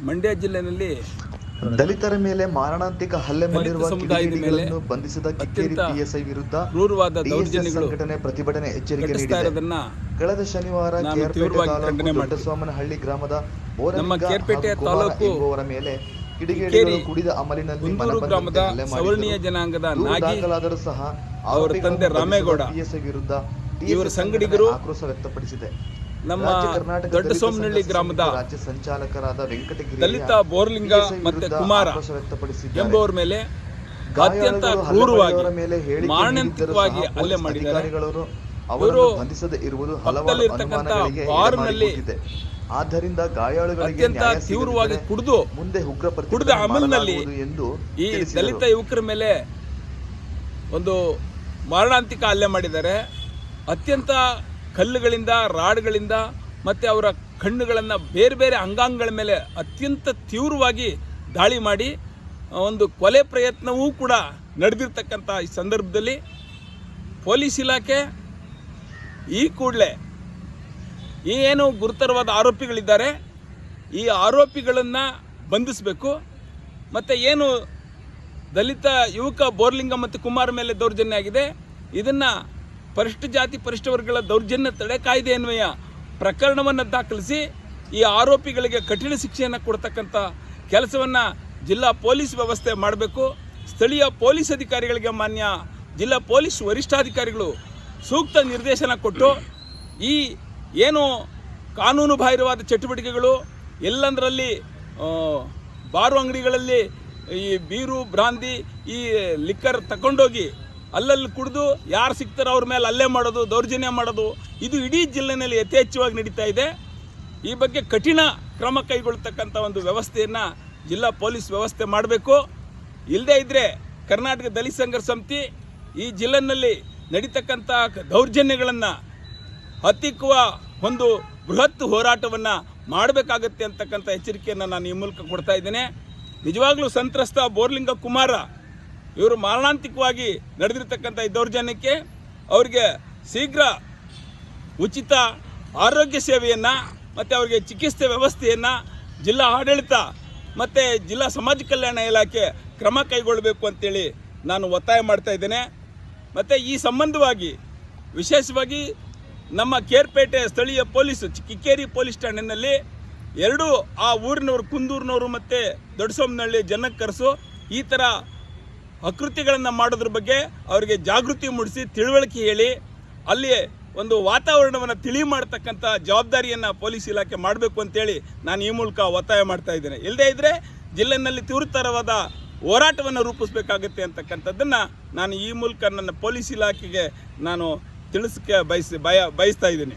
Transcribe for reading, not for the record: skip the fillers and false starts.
ಮಂಡ್ಯ ಜಿಲ್ಲೆಯಲ್ಲಿ ದಲಿತರ ಮೇಲೆ ಮಾರಣಾಂತಿಕ ಹಲ್ಲೆ ಮಾಡಿರುವ ಕಿಡಿಗೇಡಿಗಳನ್ನು ಬಂಧಿಸಿದ ಕಿಕ್ಕೇರಿ ಪಿಎಸ್ಐ ವಿರುದ್ಧ ಕ್ರೂರವಾದ ದೌರ್ಜನ್ಯಗಳು ಸಂಘಟನೆ ಪ್ರತಿಭಟನೆ ಎಚ್ಚರಿಕೆ ಘಟಿಸ್ತಾ ನೀಡಿದೆ. ಇರೋದನ್ನ ಕಳೆದ ಶನಿವಾರ ದೊಡ್ಡಸ್ವಾಮನಹಳ್ಳಿ ಗ್ರಾಮದ ಕೇರ್ಪೇಟೆ ತಾಲೂಕು ಎಂಬುವರ ಮೇಲೆ ಕಿಡಿಗೇಡಿಗಳು ಕುಡಿದ ಅಮಲಿನಲ್ಲಿ ಗ್ರಾಮದ ಸವರ್ಣೀಯ ಜನಾಂಗದ ನಾಗಿ ದಾಖಲಾದರೂ ಸಹ ಅವರ ತಂದೆ ರಾಮೇಗೌಡ ಪಿಎಸ್ಐ ವಿರುದ್ಧ ಇವರ ಸಂಗಡಿಗರು ಆಕ್ರೋಶ ವ್ಯಕ್ತಪಡಿಸಿದೆ. ನಮ್ಮ ದೊಡ್ಡಸೋಮನಹಳ್ಳಿ ಗ್ರಾಮದ ರಾಜ್ಯ ಸಂಚಾಲಕರಾದ ವೆಂಕಟಗಿರಿ ದಲಿತ ಬೋರ್ಲಿಂಗ ಮತ್ತೆ ಕುಮಾರ ಎಂಬುವರ ಮೇಲೆ ಅತ್ಯಂತ ಕ್ರೂರವಾಗಿ ಮಾರಣಾಂತಿಕವಾಗಿ ಹಲ್ಲೆ ಮಾಡಿದ್ದಾರೆ. ಅವರು ಬಂಧಿಸದೇ ಇರುವುದು ಹಲವಾರು ಬಾರ್ನಲ್ಲಿ ಆದ್ದರಿಂದ ಗಾಯಾಳುಗಳಿಗೆ ಅತ್ಯಂತ ತೀವ್ರವಾಗಿ ಕುಡಿದು ಮುಂದೆ ಉಗ್ರ ಕುಡಿದ ಅಮಲಿನಲ್ಲಿ ಎಂದು ಈ ದಲಿತ ಯುವಕರ ಮೇಲೆ ಒಂದು ಮಾರಣಾಂತಿಕ ಹಲ್ಲೆ ಮಾಡಿದ್ದಾರೆ. ಅತ್ಯಂತ ಕಲ್ಲುಗಳಿಂದ ರಾಡ್ಗಳಿಂದ ಮತ್ತು ಅವರ ಕಣ್ಣುಗಳನ್ನು ಬೇರೆ ಬೇರೆ ಅಂಗಾಂಗಗಳ ಮೇಲೆ ಅತ್ಯಂತ ತೀವ್ರವಾಗಿ ದಾಳಿ ಮಾಡಿ ಒಂದು ಕೊಲೆ ಪ್ರಯತ್ನವೂ ಕೂಡ ನಡೆದಿರ್ತಕ್ಕಂಥ ಈ ಸಂದರ್ಭದಲ್ಲಿ ಪೊಲೀಸ್ ಇಲಾಖೆ ಈ ಕೂಡಲೇ ಈ ಏನು ಗುರುತರವಾದ ಆರೋಪಿಗಳಿದ್ದಾರೆ ಈ ಆರೋಪಿಗಳನ್ನು ಬಂಧಿಸಬೇಕು. ಮತ್ತು ಏನು ದಲಿತ ಯುವಕ ಬೋರ್ಲಿಂಗ ಮತ್ತು ಕುಮಾರ್ ಮೇಲೆ ದೌರ್ಜನ್ಯ ಆಗಿದೆ ಇದನ್ನು ಪರಿಶಿಷ್ಟ ಜಾತಿ ಪರಿಶಿಷ್ಟ ವರ್ಗಗಳ ದೌರ್ಜನ್ಯ ತಡೆ ಕಾಯ್ದೆ ಅನ್ವಯ ಪ್ರಕರಣವನ್ನು ದಾಖಲಿಸಿ ಈ ಆರೋಪಿಗಳಿಗೆ ಕಠಿಣ ಶಿಕ್ಷೆಯನ್ನು ಕೊಡ್ತಕ್ಕಂಥ ಕೆಲಸವನ್ನು ಜಿಲ್ಲಾ ಪೊಲೀಸ್ ವ್ಯವಸ್ಥೆ ಮಾಡಬೇಕು. ಸ್ಥಳೀಯ ಪೊಲೀಸ್ ಅಧಿಕಾರಿಗಳಿಗೆ ಮಾನ್ಯ ಜಿಲ್ಲಾ ಪೊಲೀಸ್ ವರಿಷ್ಠಾಧಿಕಾರಿಗಳು ಸೂಕ್ತ ನಿರ್ದೇಶನ ಕೊಟ್ಟು ಈ ಏನು ಕಾನೂನು ಬಾಹಿರವಾದ ಚಟುವಟಿಕೆಗಳು ಎಲ್ಲಂದರಲ್ಲಿ ಬಾರು ಅಂಗಡಿಗಳಲ್ಲಿ ಈ ಬೀರು ಬ್ರಾಂದಿ ಈ ಲಿಕ್ಕರ್ ತಗೊಂಡೋಗಿ ಅಲ್ಲಲ್ಲಿ ಕುಡಿದು ಯಾರು ಸಿಗ್ತಾರೋ ಅವ್ರ ಮೇಲೆ ಹಲ್ಲೆ ಮಾಡೋದು ದೌರ್ಜನ್ಯ ಮಾಡೋದು ಇದು ಇಡೀ ಜಿಲ್ಲೆಯಲ್ಲಿ ಯಥೇಚ್ಛವಾಗಿ ನಡೀತಾ ಇದೆ. ಈ ಬಗ್ಗೆ ಕಠಿಣ ಕ್ರಮ ಕೈಗೊಳ್ತಕ್ಕಂಥ ಒಂದು ವ್ಯವಸ್ಥೆಯನ್ನು ಜಿಲ್ಲಾ ಪೊಲೀಸ್ ವ್ಯವಸ್ಥೆ ಮಾಡಬೇಕು. ಇಲ್ಲದೇ ಇದ್ದರೆ ಕರ್ನಾಟಕ ದಲಿತ ಸಂಘರ್ಷ ಸಮಿತಿ ಈ ಜಿಲ್ಲೆಯಲ್ಲಿ ನಡೀತಕ್ಕಂಥ ದೌರ್ಜನ್ಯಗಳನ್ನು ಹತ್ತಿಕ್ಕುವ ಒಂದು ಬೃಹತ್ ಹೋರಾಟವನ್ನು ಮಾಡಬೇಕಾಗತ್ತೆ ಅಂತಕ್ಕಂಥ ಎಚ್ಚರಿಕೆಯನ್ನು ನಾನು ಈ ಮೂಲಕ ಕೊಡ್ತಾ ಇದ್ದೇನೆ. ನಿಜವಾಗ್ಲೂ ಸಂತ್ರಸ್ತ ಬೋರ್ಲಿಂಗ ಕುಮಾರ ಇವರು ಮಾರಣಾಂತಿಕವಾಗಿ ನಡೆದಿರ್ತಕ್ಕಂಥ ಈ ದೌರ್ಜನ್ಯಕ್ಕೆ ಅವರಿಗೆ ಶೀಘ್ರ ಉಚಿತ ಆರೋಗ್ಯ ಸೇವೆಯನ್ನು ಮತ್ತು ಅವರಿಗೆ ಚಿಕಿತ್ಸೆ ವ್ಯವಸ್ಥೆಯನ್ನು ಜಿಲ್ಲಾ ಆಡಳಿತ ಮತ್ತು ಜಿಲ್ಲಾ ಸಮಾಜ ಕಲ್ಯಾಣ ಇಲಾಖೆ ಕ್ರಮ ಕೈಗೊಳ್ಳಬೇಕು ಅಂತೇಳಿ ನಾನು ಒತ್ತಾಯ ಮಾಡ್ತಾ ಇದ್ದೇನೆ. ಮತ್ತು ಈ ಸಂಬಂಧವಾಗಿ ವಿಶೇಷವಾಗಿ ನಮ್ಮ ಕೇರ್ಪೇಟೆ ಸ್ಥಳೀಯ ಪೊಲೀಸು ಕಿಕ್ಕೇರಿ ಪೊಲೀಸ್ ಠಾಣೆಯಲ್ಲಿ ಎರಡು ಆ ಊರಿನವರು ಕುಂದೂರಿನವರು ಮತ್ತು ದೊಡ್ಡಸೋಮನಹಳ್ಳಿ ಜನಕ್ಕೆ ಕರೆಸು ಈ ಥರ ಅಕೃತ್ಯಗಳನ್ನು ಮಾಡೋದ್ರ ಬಗ್ಗೆ ಅವರಿಗೆ ಜಾಗೃತಿ ಮೂಡಿಸಿ ತಿಳುವಳಿಕೆ ಹೇಳಿ ಅಲ್ಲಿ ಒಂದು ವಾತಾವರಣವನ್ನು ತಿಳಿ ಮಾಡ್ತಕ್ಕಂಥ ಜವಾಬ್ದಾರಿಯನ್ನು ಪೊಲೀಸ್ ಇಲಾಖೆ ಮಾಡಬೇಕು ಅಂತೇಳಿ ನಾನು ಈ ಮೂಲಕ ಒತ್ತಾಯ ಮಾಡ್ತಾ ಇದ್ದೇನೆ. ಇಲ್ಲದೇ ಇದ್ದರೆ ಜಿಲ್ಲೆಯಲ್ಲಿ ತೀವ್ರತರವಾದ ಹೋರಾಟವನ್ನು ರೂಪಿಸಬೇಕಾಗುತ್ತೆ ಅಂತಕ್ಕಂಥದ್ದನ್ನು ನಾನು ಈ ಮೂಲಕ ನನ್ನ ಪೊಲೀಸ್ ಇಲಾಖೆಗೆ ನಾನು ತಿಳಿಸಕ್ಕೆ ಬಯಸ್ತಾ ಇದ್ದೀನಿ.